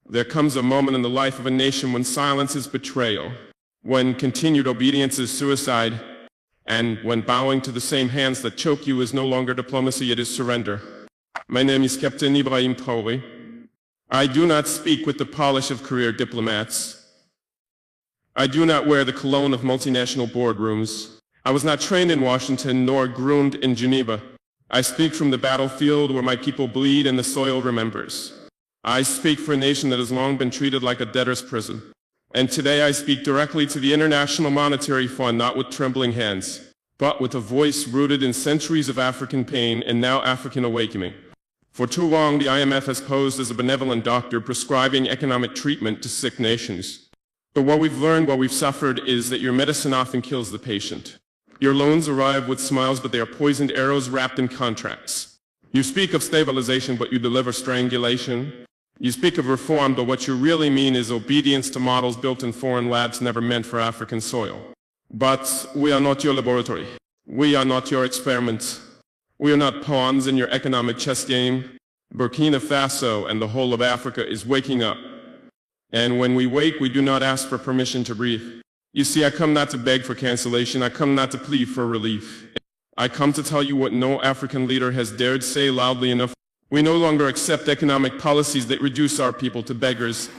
There comes a moment in the life of a nation when silence is betrayal, when continued obedience is suicide, and when bowing to the same hands that choke you is no longer diplomacy, it is surrender. My name is Captain Ibrahim Traoré. I do not speak with the polish of career diplomats. I do not wear the cologne of multinational boardrooms. I was not trained in Washington nor groomed in Geneva. I speak from the battlefield where my people bleed and the soil remembers. I speak for a nation that has long been treated like a debtor's prison. And today I speak directly to the International Monetary Fund, not with trembling hands, but with a voice rooted in centuries of African pain and now African awakening. For too long, the IMF has posed as a benevolent doctor prescribing economic treatment to sick nations. But what we've learned, what we've suffered, is that your medicine often kills the patient. Your loans arrive with smiles, but they are poisoned arrows wrapped in contracts. You speak of stabilization, but you deliver strangulation. You speak of reform, but what you really mean is obedience to models built in foreign labs never meant for African soil. But we are not your laboratory. We are not your experiment. We are not pawns in your economic chess game. Burkina Faso and the whole of Africa is waking up. And when we wake, we do not ask for permission to breathe. You see, I come not to beg for cancellation. I come not to plead for relief. I come to tell you what no African leader has dared say loudly enough. We no longer accept economic policies that reduce our people to beggars,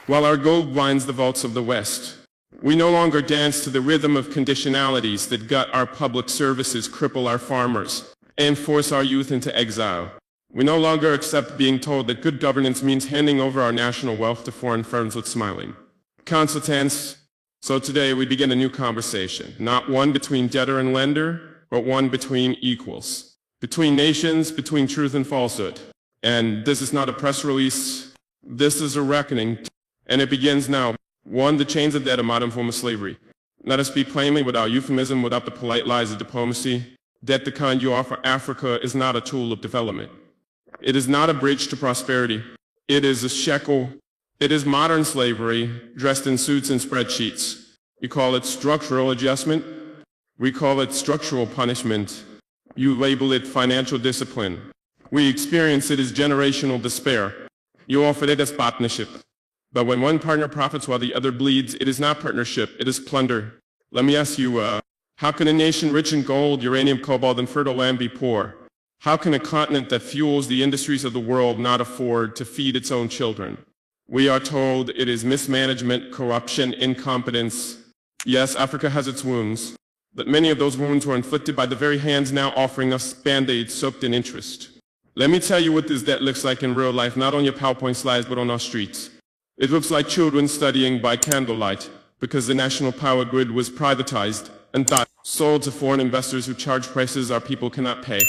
while our gold lines the vaults of the West. We no longer dance to the rhythm of conditionalities that gut our public services, cripple our farmers, and force our youth into exile. We no longer accept being told that good governance means handing over our national wealth to foreign firms with smiling consultants. So today we begin a new conversation, not one between debtor and lender, but one between equals. Between nations, between truth and falsehood. And this is not a press release. This is a reckoning. And it begins now. One, the chains of debt, a modern form of slavery. Let us speak plainly, without euphemism, without the polite lies of diplomacy. Debt, the kind you offer Africa, is not a tool of development. It is not a bridge to prosperity. It is a shekel. It is modern slavery, dressed in suits and spreadsheets. You call it structural adjustment. We call it structural punishment. You label it financial discipline. We experience it as generational despair. You offer it as partnership. But when one partner profits while the other bleeds, it is not partnership, it is plunder. Let me ask you, how can a nation rich in gold, uranium, cobalt, and fertile land be poor? How can a continent that fuels the industries of the world not afford to feed its own children? We are told it is mismanagement, corruption, incompetence. Yes, Africa has its wounds. But many of those wounds were inflicted by the very hands now offering us Band-Aids soaked in interest. Let me tell you what this debt looks like in real life, not on your PowerPoint slides, but on our streets. It looks like children studying by candlelight, because the national power grid was privatized and sold to foreign investors who charge prices our people cannot pay.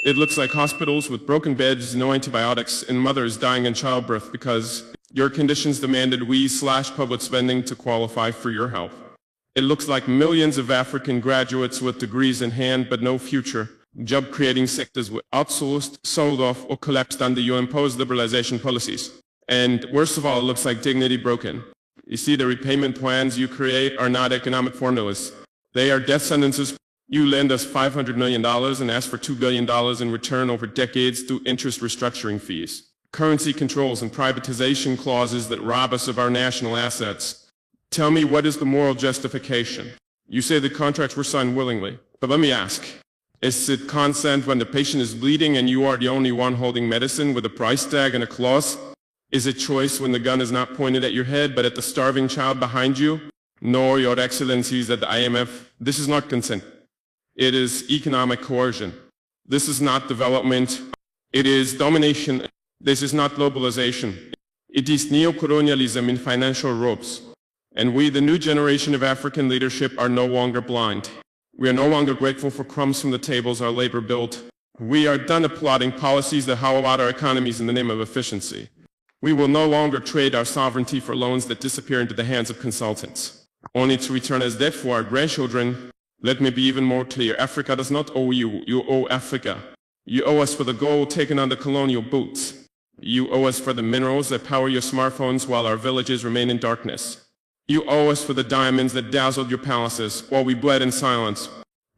It looks like hospitals with broken beds, no antibiotics, and mothers dying in childbirth because your conditions demanded we slash public spending to qualify for your help. It looks like millions of African graduates with degrees in hand but no future, job-creating sectors were outsourced, sold off, or collapsed under your imposed liberalization policies. And worst of all, it looks like dignity broken. You see, the repayment plans you create are not economic formulas. They are death sentences. You lend us $500 million and ask for $2 billion in return over decades through interest restructuring fees, currency controls, and privatization clauses that rob us of our national assets. Tell me, what is the moral justification? You say the contracts were signed willingly, but let me ask, is it consent when the patient is bleeding and you are the only one holding medicine with a price tag and a clause? Is it choice when the gun is not pointed at your head but at the starving child behind you? No, Your Excellencies at the IMF, this is not consent. It is economic coercion. This is not development. It is domination. This is not globalization. It is neocolonialism in financial ropes. And we, the new generation of African leadership, are no longer blind. We are no longer grateful for crumbs from the tables our labor built. We are done applauding policies that hollow out our economies in the name of efficiency. We will no longer trade our sovereignty for loans that disappear into the hands of consultants, only to return as debt for our grandchildren. Let me be even more clear. Africa does not owe you. You owe Africa. You owe us for the gold taken on the colonial boots. You owe us for the minerals that power your smartphones while our villages remain in darkness. You owe us for the diamonds that dazzled your palaces while we bled in silence.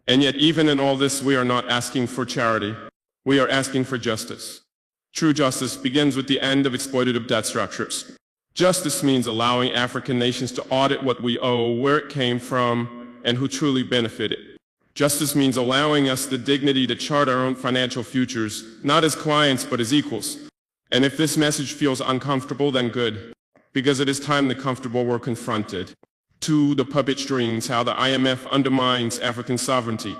And yet even in all this, we are not asking for charity. We are asking for justice. True justice begins with the end of exploitative debt structures. Justice means allowing African nations to audit what we owe, where it came from, and who truly benefited. Justice means allowing us the dignity to chart our own financial futures, not as clients but as equals. And if this message feels uncomfortable, then good, because it is time the comfortable were confronted. 2. The puppet strings, how the IMF undermines African sovereignty.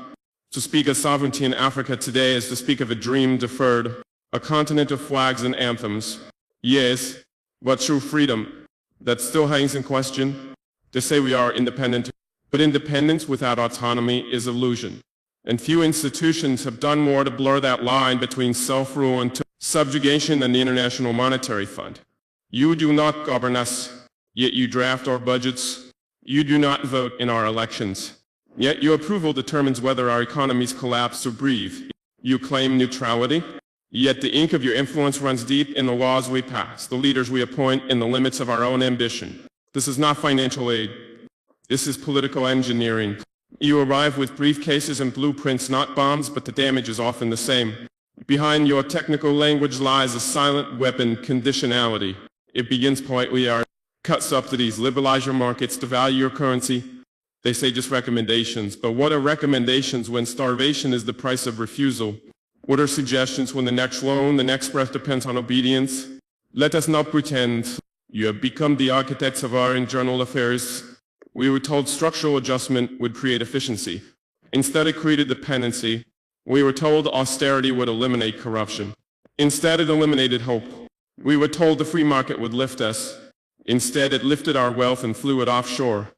To speak of sovereignty in Africa today is to speak of a dream deferred, a continent of flags and anthems. Yes, but true freedom, that still hangs in question. They say we are independent, but independence without autonomy is illusion. And few institutions have done more to blur that line between self-rule and subjugation than the International Monetary Fund. You do not govern us, yet you draft our budgets. You do not vote in our elections, yet your approval determines whether our economies collapse or breathe. You claim neutrality, yet the ink of your influence runs deep in the laws we pass, the leaders we appoint, in the limits of our own ambition. This is not financial aid. This is political engineering. You arrive with briefcases and blueprints, not bombs, but the damage is often the same. Behind your technical language lies a silent weapon, conditionality. It begins politely: cut subsidies, liberalize your markets, devalue your currency. They say just recommendations, but what are recommendations when starvation is the price of refusal? What are suggestions when the next loan, the next breath depends on obedience? Let us not pretend. You have become the architects of our internal affairs. We were told structural adjustment would create efficiency. Instead, it created dependency. We were told austerity would eliminate corruption. Instead, it eliminated hope. We were told the free market would lift us. Instead, it lifted our wealth and flew it offshore.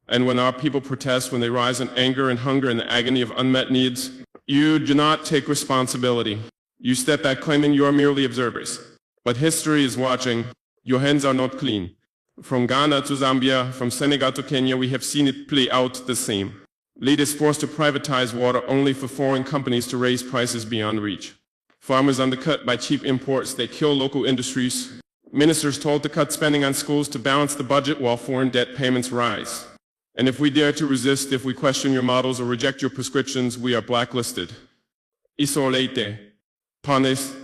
And when our people protest, when they rise in anger and hunger and the agony of unmet needs, you do not take responsibility. You step back claiming you are merely observers. But history is watching. Your hands are not clean. From Ghana to Zambia, from Senegal to Kenya, we have seen it play out the same. Leaders forced to privatize water only for foreign companies to raise prices beyond reach. Farmers undercut by cheap imports that kill local industries. Ministers told to cut spending on schools to balance the budget while foreign debt payments rise. And if we dare to resist, if we question your models or reject your prescriptions, we are blacklisted. Isolate, punished,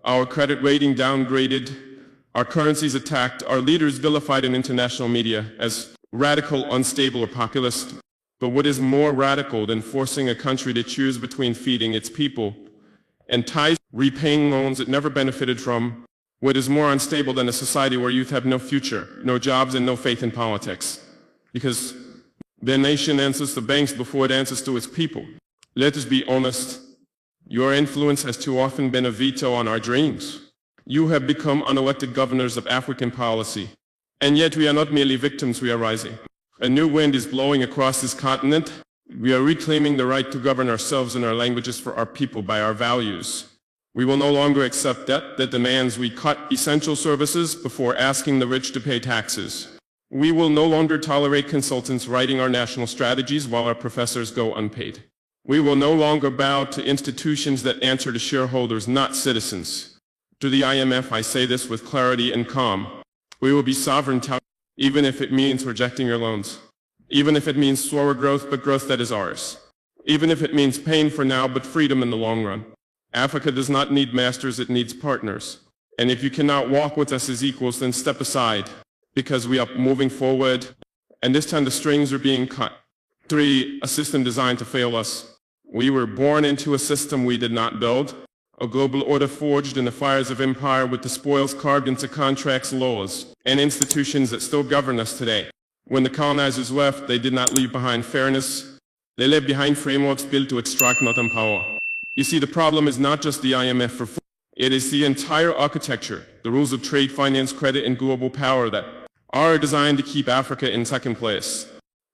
our credit rating downgraded, our currencies attacked, our leaders vilified in international media as radical, unstable, or populist. But what is more radical than forcing a country to choose between feeding its people and ties, repaying loans it never benefited from? What is more unstable than a society where youth have no future, no jobs, and no faith in politics? Because their nation answers to banks before it answers to its people. Let us be honest. Your influence has too often been a veto on our dreams. You have become unelected governors of African policy. And yet we are not merely victims, we are rising. A new wind is blowing across this continent. We are reclaiming the right to govern ourselves and our languages for our people by our values. We will no longer accept debt that demands we cut essential services before asking the rich to pay taxes. We will no longer tolerate consultants writing our national strategies while our professors go unpaid. We will no longer bow to institutions that answer to shareholders, not citizens. To the IMF, I say this with clarity and calm. We will be sovereign, even if it means rejecting your loans. Even if it means slower growth, but growth that is ours. Even if it means pain for now, but freedom in the long run. Africa does not need masters, it needs partners. And if you cannot walk with us as equals, then step aside, because we are moving forward, and this time the strings are being cut. 3, a system designed to fail us. We were born into a system we did not build, a global order forged in the fires of empire with the spoils carved into contracts, laws, and institutions that still govern us today. When the colonizers left, they did not leave behind fairness. They left behind frameworks built to extract, not empower. You see, the problem is not just the IMF for it is the entire architecture, the rules of trade, finance, credit, and global power that are designed to keep Africa in second place.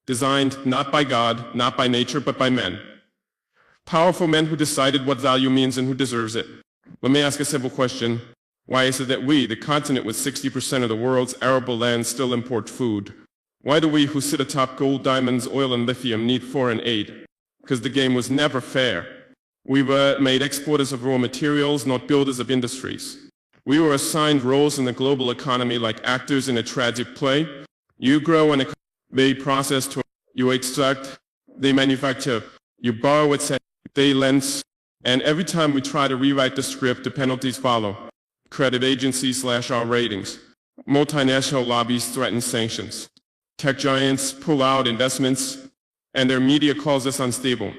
Designed not by God, not by nature, but by men. Powerful men who decided what value means and who deserves it. Let me ask a simple question. Why is it that we, the continent with 60% of the world's arable land, still import food? Why do we who sit atop gold, diamonds, oil, and lithium need foreign aid? Because the game was never fair. We were made exporters of raw materials, not builders of industries. We were assigned roles in the global economy like actors in a tragic play. You grow and they process, you extract, they manufacture, you borrow, etc. They lend, and every time we try to rewrite the script, the penalties follow. Credit agencies slash our ratings. Multinational lobbies threaten sanctions. Tech giants pull out investments, and their media calls us unstable.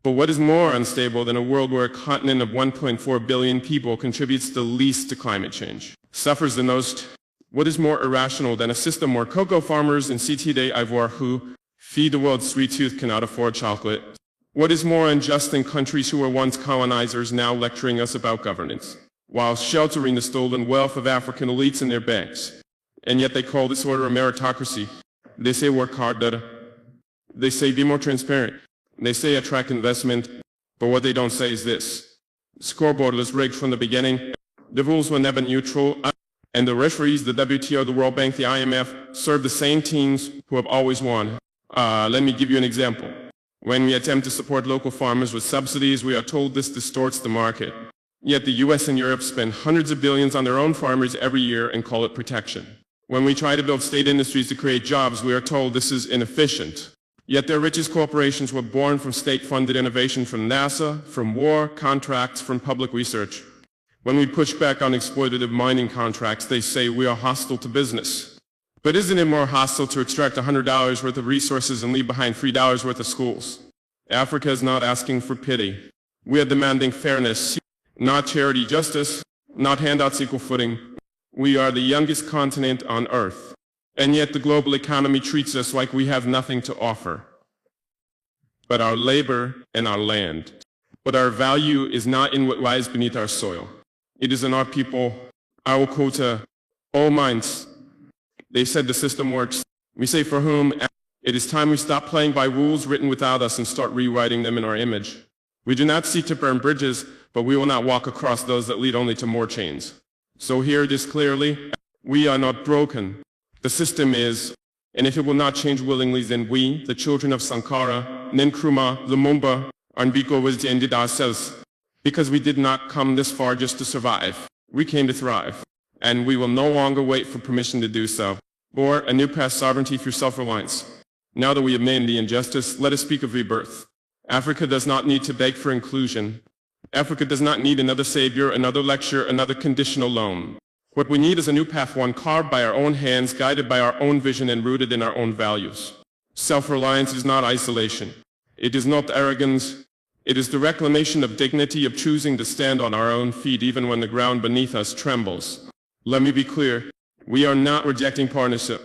But what is more unstable than a world where a continent of 1.4 billion people contributes the least to climate change, suffers the most? What is more irrational than a system where cocoa farmers in Cité d'Ivoire who feed the world's sweet tooth cannot afford chocolate? What is more unjust than countries who were once colonizers now lecturing us about governance, while sheltering the stolen wealth of African elites in their banks? And yet they call this order a meritocracy. They say work harder. They say be more transparent. They say attract investment, but what they don't say is this. The scoreboard was rigged from the beginning. The rules were never neutral, and the referees, the WTO, the World Bank, the IMF, serve the same teams who have always won. Let me give you an example. When we attempt to support local farmers with subsidies, we are told this distorts the market. Yet the US and Europe spend hundreds of billions on their own farmers every year and call it protection. When we try to build state industries to create jobs, we are told this is inefficient. Yet their richest corporations were born from state-funded innovation from NASA, from war, contracts, from public research. When we push back on exploitative mining contracts, they say we are hostile to business. But isn't it more hostile to extract $100 worth of resources and leave behind $3 worth of schools? Africa is not asking for pity. We are demanding fairness, not charity justice, not handouts equal footing. We are the youngest continent on Earth. And yet the global economy treats us like we have nothing to offer but our labor and our land. But our value is not in what lies beneath our soil. It is in our people, our quota, all minds. They said the system works. We say for whom? It is time we stop playing by rules written without us and start rewriting them in our image. We do not seek to burn bridges, but we will not walk across those that lead only to more chains. So hear this clearly. We are not broken. The system is, and if it will not change willingly, then we, the children of Sankara, Nkrumah, Lumumba, Mbiko was ended ourselves. Because we did not come this far just to survive. We came to thrive. And we will no longer wait for permission to do so. Or a new path sovereignty through self-reliance. Now that we have named the injustice, let us speak of rebirth. Africa does not need to beg for inclusion. Africa does not need another savior, another lecture, another conditional loan. What we need is a new path, one carved by our own hands, guided by our own vision and rooted in our own values. Self-reliance is not isolation. It is not arrogance. It is the reclamation of dignity, of choosing to stand on our own feet even when the ground beneath us trembles. Let me be clear. We are not rejecting partnership,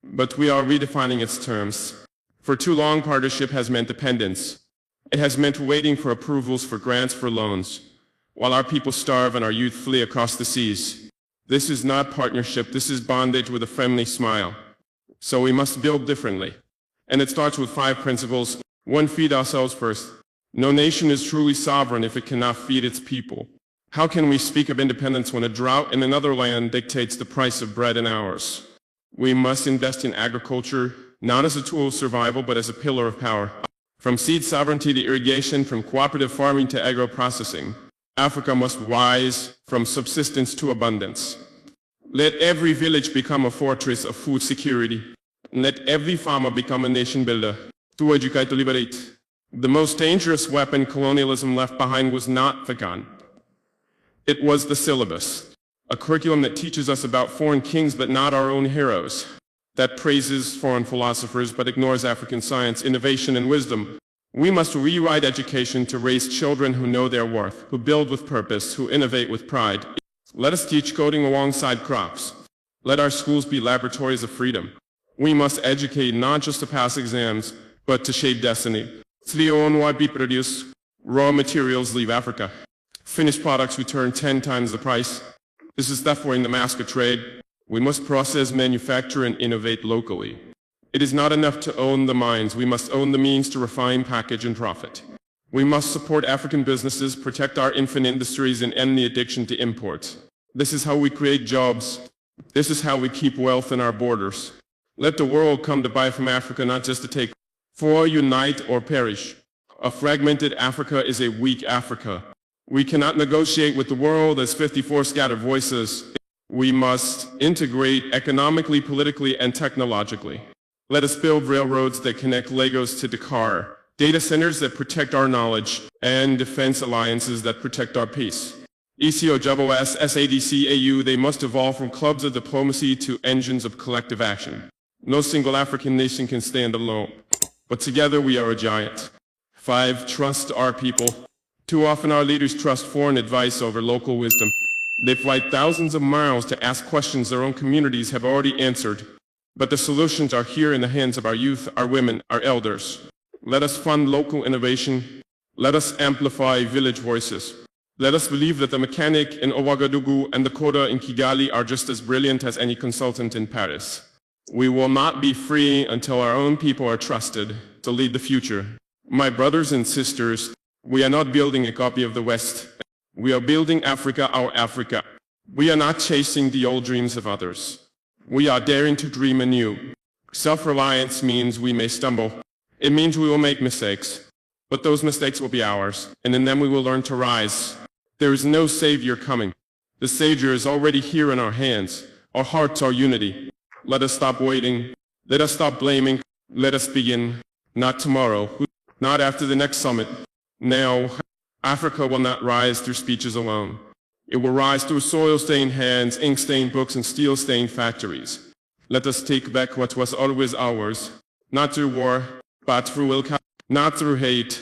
but we are redefining its terms. For too long, partnership has meant dependence. It has meant waiting for approvals, for grants, for loans, while our people starve and our youth flee across the seas. This is not partnership, this is bondage with a friendly smile. So we must build differently. And it starts with 5 principles. 1, feed ourselves first. No nation is truly sovereign if it cannot feed its people. How can we speak of independence when a drought in another land dictates the price of bread in ours? We must invest in agriculture, not as a tool of survival, but as a pillar of power. From seed sovereignty to irrigation, from cooperative farming to agro-processing, Africa must rise from subsistence to abundance. Let every village become a fortress of food security. Let every farmer become a nation builder. To educate, to liberate. The most dangerous weapon colonialism left behind was not the gun. It was the syllabus, a curriculum that teaches us about foreign kings but not our own heroes, that praises foreign philosophers but ignores African science, innovation, and wisdom. We must rewrite education to raise children who know their worth, who build with purpose, who innovate with pride. Let us teach coding alongside crops. Let our schools be laboratories of freedom. We must educate not just to pass exams, but to shape destiny. Produce raw materials leave Africa. Finished products return 10 times the price. This is therefore in the mask of trade. We must process, manufacture, and innovate locally. It is not enough to own the mines. We must own the means to refine, package, and profit. We must support African businesses, protect our infant industries, and end the addiction to imports. This is how we create jobs. This is how we keep wealth in our borders. Let the world come to buy from Africa, not just to take. For unite or perish. A fragmented Africa is a weak Africa. We cannot negotiate with the world as 54 scattered voices. We must integrate economically, politically, and technologically. Let us build railroads that connect Lagos to Dakar, data centers that protect our knowledge, and defense alliances that protect our peace. ECOWS, SADC, AU, they must evolve from clubs of diplomacy to engines of collective action. No single African nation can stand alone, but together we are a giant. 5. Trust our people. Too often our leaders trust foreign advice over local wisdom. They fly thousands of miles to ask questions their own communities have already answered. But the solutions are here in the hands of our youth, our women, our elders. Let us fund local innovation. Let us amplify village voices. Let us believe that the mechanic in Ouagadougou and the coder in Kigali are just as brilliant as any consultant in Paris. We will not be free until our own people are trusted to lead the future. My brothers and sisters, we are not building a copy of the West. We are building Africa, our Africa. We are not chasing the old dreams of others. We are daring to dream anew. Self-reliance means we may stumble. It means we will make mistakes. But those mistakes will be ours, and in them we will learn to rise. There is no savior coming. The savior is already here in our hands. Our hearts are unity. Let us stop waiting. Let us stop blaming. Let us begin. Not tomorrow. Not after the next summit. Now, Africa will not rise through speeches alone. It will rise through soil-stained hands, ink-stained books, and steel-stained factories. Let us take back what was always ours. Not through war, but through will. Not through hate,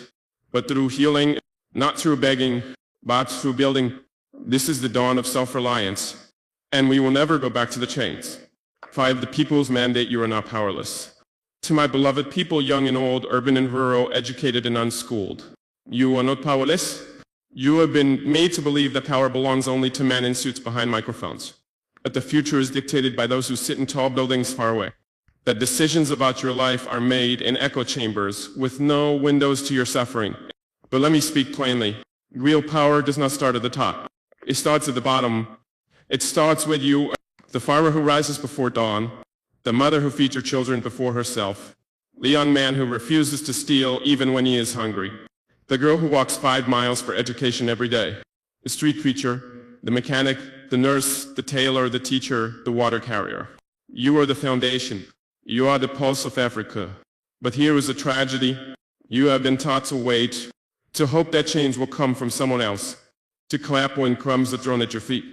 but through healing. Not through begging, but through building. This is the dawn of self-reliance, and we will never go back to the chains. 5. The people's mandate. You are not powerless. To my beloved people, young and old, urban and rural, educated and unschooled, you are not powerless. You have been made to believe that power belongs only to men in suits behind microphones. But the future is dictated by those who sit in tall buildings far away. That decisions about your life are made in echo chambers with no windows to your suffering. But let me speak plainly. Real power does not start at the top. It starts at the bottom. It starts with you, the farmer who rises before dawn, the mother who feeds her children before herself, the young man who refuses to steal even when he is hungry, the girl who walks 5 miles for education every day, the street preacher, the mechanic, the nurse, the tailor, the teacher, the water carrier. You are the foundation. You are the pulse of Africa. But here is a tragedy. You have been taught to wait, to hope that change will come from someone else, to clap when crumbs are thrown at your feet,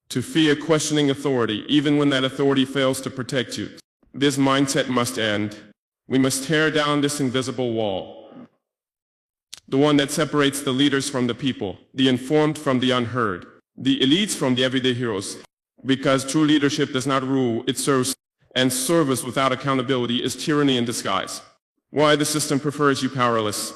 to fear questioning authority, even when that authority fails to protect you. This mindset must end. We must tear down this invisible wall, the one that separates the leaders from the people, the informed from the unheard, the elites from the everyday heroes. Because true leadership does not rule, it serves, and service without accountability is tyranny in disguise. Why the system prefers you powerless.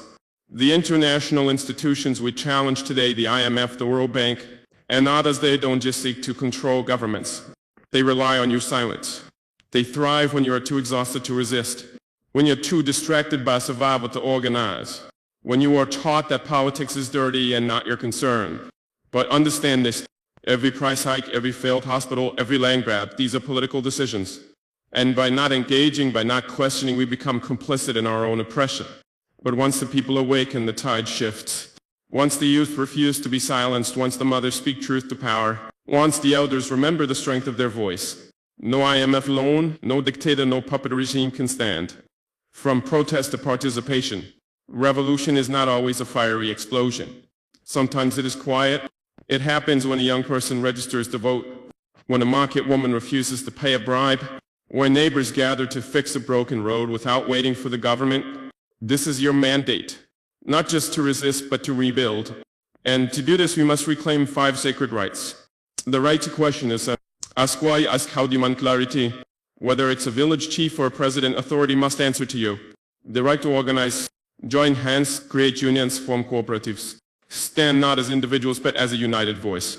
The international institutions we challenge today, the IMF, the World Bank, and others, they don't just seek to control governments. They rely on your silence. They thrive when you are too exhausted to resist, when you're too distracted by survival to organize, when you are taught that politics is dirty and not your concern. But understand this, every price hike, every failed hospital, every land grab, these are political decisions. And by not engaging, by not questioning, we become complicit in our own oppression. But once the people awaken, the tide shifts. Once the youth refuse to be silenced, once the mothers speak truth to power, once the elders remember the strength of their voice, no IMF loan, no dictator, no puppet regime can stand. From protest to participation, revolution is not always a fiery explosion. Sometimes it is quiet. It happens when a young person registers to vote, when a market woman refuses to pay a bribe, when neighbors gather to fix a broken road without waiting for the government. This is your mandate, not just to resist, but to rebuild. And to do this, we must reclaim 5 sacred rights. The right to question is ask why, ask how, demand clarity. Whether it's a village chief or a president, authority must answer to you. The right to organize, join hands, create unions, form cooperatives. Stand not as individuals, but as a united voice.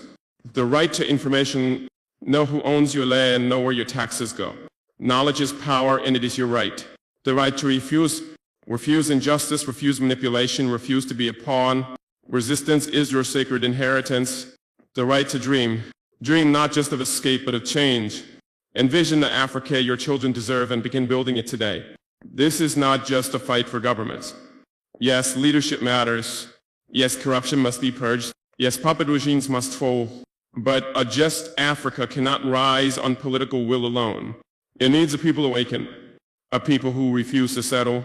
The right to information, know who owns your land, know where your taxes go. Knowledge is power, and it is your right. The right to refuse injustice, refuse manipulation, refuse to be a pawn. Resistance is your sacred inheritance. The right to dream. Dream not just of escape, but of change. Envision the Africa your children deserve and begin building it today. This is not just a fight for governments. Yes, leadership matters. Yes, corruption must be purged. Yes, puppet regimes must fall. But a just Africa cannot rise on political will alone. It needs a people awaken, a people who refuse to settle,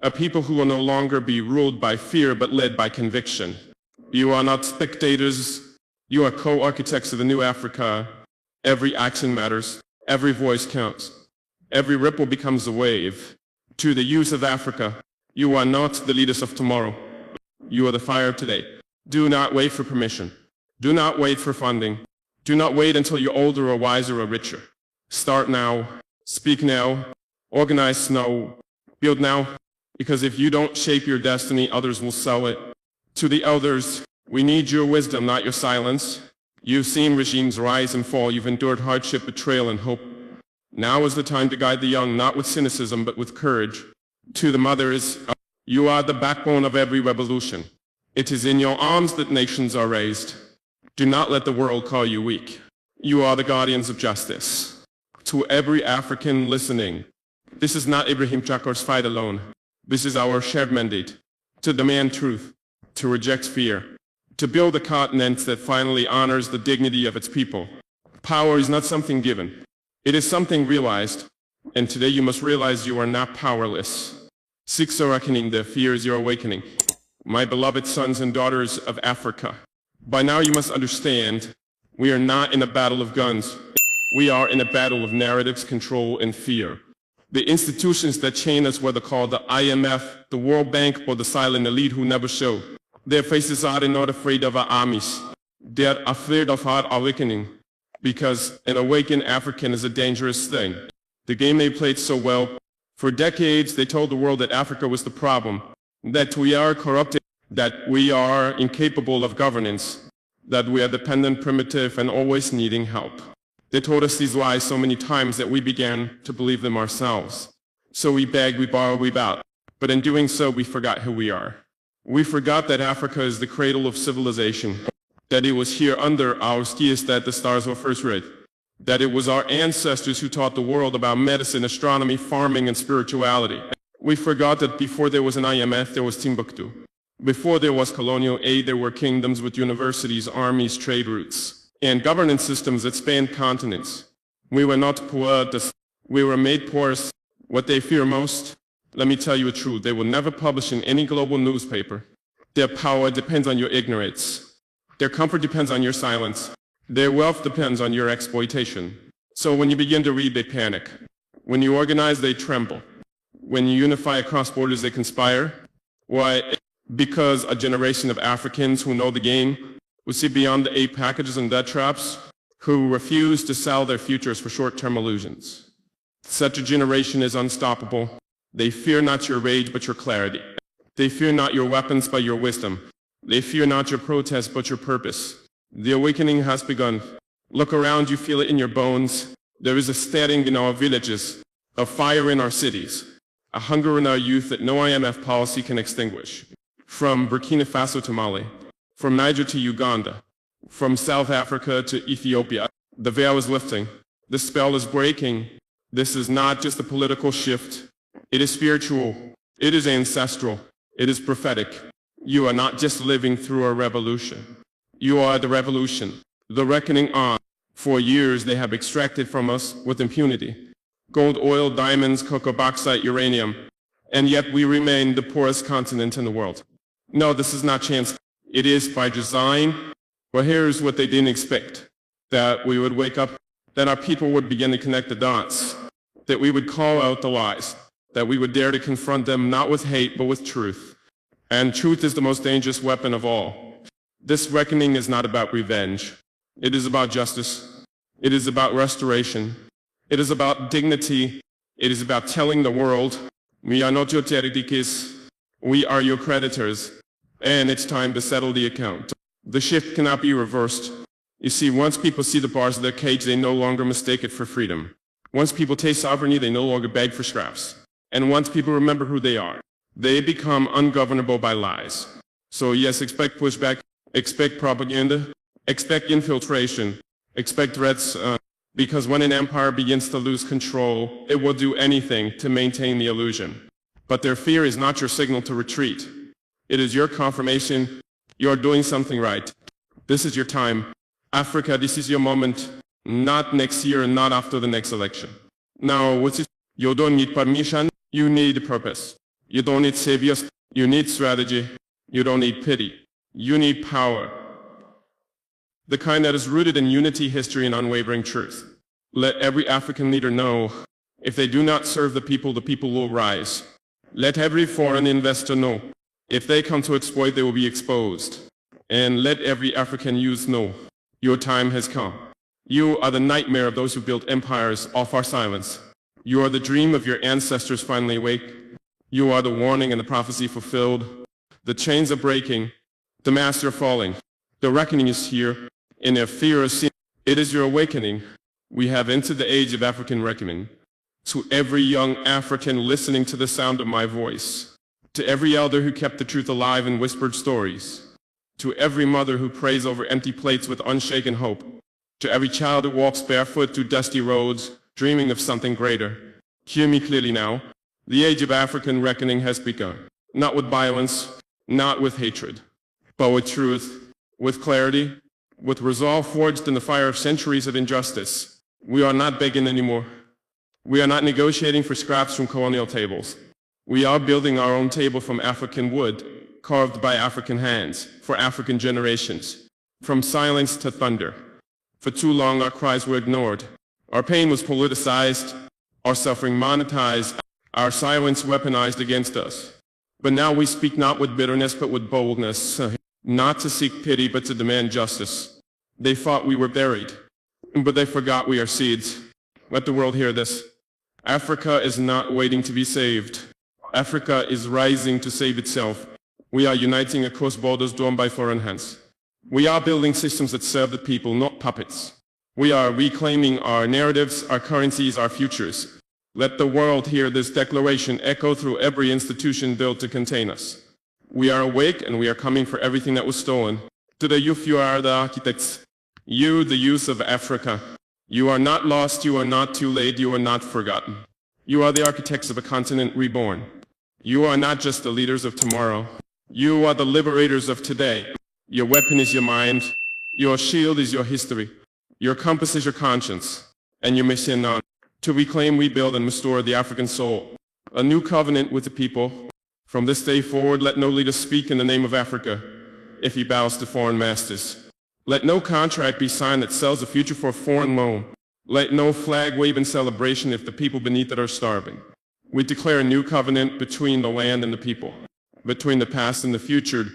a people who will no longer be ruled by fear but led by conviction. You are not spectators, You are co-architects of the new Africa. Every action matters. Every voice counts. Every ripple becomes a wave. To the youth of Africa, you are not the leaders of tomorrow. You are the fire of today. Do not wait for permission. Do not wait for funding. Do not wait until you're older or wiser or richer. Start now. Speak now. Organize now. Build now. Because if you don't shape your destiny, others will sell it. To the elders, we need your wisdom, not your silence. You've seen regimes rise and fall. You've endured hardship, betrayal, and hope. Now is the time to guide the young, not with cynicism, but with courage. To the mothers, you are the backbone of every revolution. It is in your arms that nations are raised. Do not let the world call you weak. You are the guardians of justice. To every African listening, this is not Ibrahim Traoré's fight alone. This is our shared mandate. To demand truth, to reject fear, to build a continent that finally honors the dignity of its people. Power is not something given. It is something realized. And today you must realize you are not powerless. Seek a reckoning, the fear is your awakening. My beloved sons and daughters of Africa, by now you must understand, we are not in a battle of guns. We are in a battle of narratives, control, and fear. The institutions that chain us, whether called the IMF, the World Bank, or the silent elite who never show, their faces are not afraid of our armies. They're afraid of our awakening. Because an awakened African is a dangerous thing. The game they played so well. For decades, they told the world that Africa was the problem, that we are corrupted, that we are incapable of governance, that we are dependent, primitive, and always needing help. They told us these lies so many times that we began to believe them ourselves. So we begged, we borrowed, we bowed. But in doing so, we forgot who we are. We forgot that Africa is the cradle of civilization, that it was here under our skis that the stars were first read, that it was our ancestors who taught the world about medicine, astronomy, farming, and spirituality. We forgot that before there was an IMF, there was Timbuktu. Before there was colonial aid, there were kingdoms with universities, armies, trade routes, and governance systems that spanned continents. We were not poor, we were made porous. What they fear most, let me tell you the truth, they will never publish in any global newspaper. Their power depends on your ignorance. Their comfort depends on your silence. Their wealth depends on your exploitation. So when you begin to read, they panic. When you organize, they tremble. When you unify across borders, they conspire. Why? Because a generation of Africans who know the game, who see beyond the aid packages and debt traps, who refuse to sell their futures for short-term illusions. Such a generation is unstoppable. They fear not your rage, but your clarity. They fear not your weapons, but your wisdom. They fear not your protest, but your purpose. The awakening has begun. Look around, you feel it in your bones. There is a stirring in our villages, a fire in our cities, a hunger in our youth that no IMF policy can extinguish. From Burkina Faso to Mali, from Niger to Uganda, from South Africa to Ethiopia, the veil is lifting. The spell is breaking. This is not just a political shift. It is spiritual. It is ancestral. It is prophetic. You are not just living through a revolution. You are the revolution, the reckoning on. For years they have extracted from us with impunity gold, oil, diamonds, cocoa, bauxite, uranium, and yet we remain the poorest continent in the world. No, this is not chance. It is by design. Well, here's what they didn't expect. That we would wake up, that our people would begin to connect the dots, that we would call out the lies, that we would dare to confront them not with hate but with truth. And truth is the most dangerous weapon of all. This reckoning is not about revenge. It is about justice. It is about restoration. It is about dignity. It is about telling the world, we are not your territories. We are your creditors. And it's time to settle the account. The shift cannot be reversed. You see, once people see the bars of their cage, they no longer mistake it for freedom. Once people taste sovereignty, they no longer beg for scraps. And once people remember who they are, they become ungovernable by lies. So yes, expect pushback, expect propaganda, expect infiltration, expect threats, because when an empire begins to lose control, it will do anything to maintain the illusion. But their fear is not your signal to retreat. It is your confirmation you are doing something right. This is your time. Africa, this is your moment. Not next year, not after the next election. Now, what is, you don't need permission, you need purpose. You don't need saviors, you need strategy. You don't need pity. You need power. the kind that is rooted in unity, history, and unwavering truth. Let every African leader know, if they do not serve the people will rise. Let every foreign investor know, if they come to exploit, they will be exposed. And let every African youth know, your time has come. You are the nightmare of those who built empires off our silence. You are the dream of your ancestors finally awake. You are the warning and the prophecy fulfilled. The chains are breaking, the masks are falling. The reckoning is here, and their fear is seen. It is your awakening. We have entered the age of African reckoning. To every young African listening to the sound of my voice, to every elder who kept the truth alive in whispered stories, to every mother who prays over empty plates with unshaken hope, to every child who walks barefoot through dusty roads, dreaming of something greater. Hear me clearly now. The age of African reckoning has begun. Not with violence, not with hatred, but with truth, with clarity, with resolve forged in the fire of centuries of injustice. We are not begging anymore. We are not negotiating for scraps from colonial tables. We are building our own table from African wood, carved by African hands, for African generations. From silence to thunder. For too long our cries were ignored. Our pain was politicized, our suffering monetized, our silence weaponized against us. But now we speak not with bitterness but with boldness, not to seek pity but to demand justice. They thought we were buried, but they forgot we are seeds. Let the world hear this. Africa is not waiting to be saved. Africa is rising to save itself. We are uniting across borders drawn by foreign hands. We are building systems that serve the people, not puppets. We are reclaiming our narratives, our currencies, our futures. Let the world hear this declaration echo through every institution built to contain us. We are awake and we are coming for everything that was stolen. To the youth, you are the architects. You, the youth of Africa. You are not lost, you are not too late, you are not forgotten. You are the architects of a continent reborn. You are not just the leaders of tomorrow. You are the liberators of today. Your weapon is your mind. Your shield is your history. Your compass is your conscience. And your mission on to reclaim, rebuild, and restore the African soul. A new covenant with the people. From this day forward, let no leader speak in the name of Africa if he bows to foreign masters. Let no contract be signed that sells the future for a foreign loan. Let no flag wave in celebration if the people beneath it are starving. We declare a new covenant between the land and the people, between the past and the future,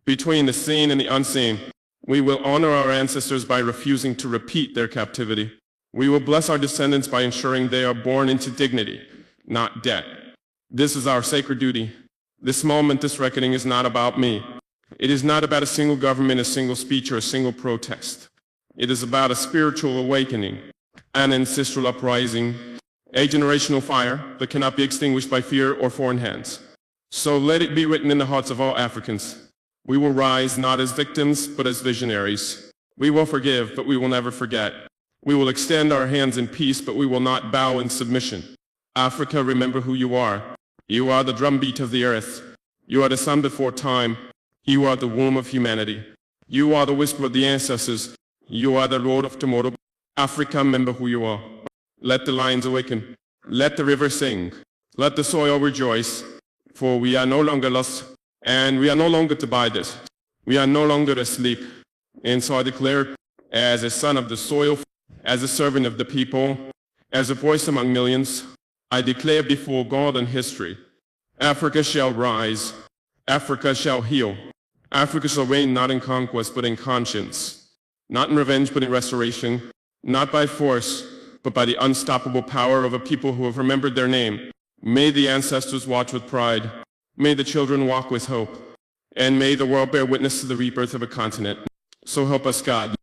between the seen and the unseen. We will honor our ancestors by refusing to repeat their captivity. We will bless our descendants by ensuring they are born into dignity, not debt. This is our sacred duty. This moment, this reckoning is not about me. It is not about a single government, a single speech, or a single protest. It is about a spiritual awakening, an ancestral uprising, a generational fire that cannot be extinguished by fear or foreign hands. So let it be written in the hearts of all Africans. We will rise not as victims, but as visionaries. We will forgive, but we will never forget. We will extend our hands in peace, but we will not bow in submission. Africa, remember who you are. You are the drumbeat of the earth. You are the sun before time. You are the womb of humanity. You are the whisper of the ancestors. You are the road of tomorrow. Africa, remember who you are. Let the lions awaken. Let the river sing. Let the soil rejoice. For we are no longer lost, and we are no longer divided. We are no longer asleep. And so I declare, as a son of the soil, as a servant of the people, as a voice among millions, I declare before God and history, Africa shall rise. Africa shall heal. Africa shall reign not in conquest, but in conscience. Not in revenge, but in restoration. Not by force, but by the unstoppable power of a people who have remembered their name. May the ancestors watch with pride. May the children walk with hope. And may the world bear witness to the rebirth of a continent. So help us God.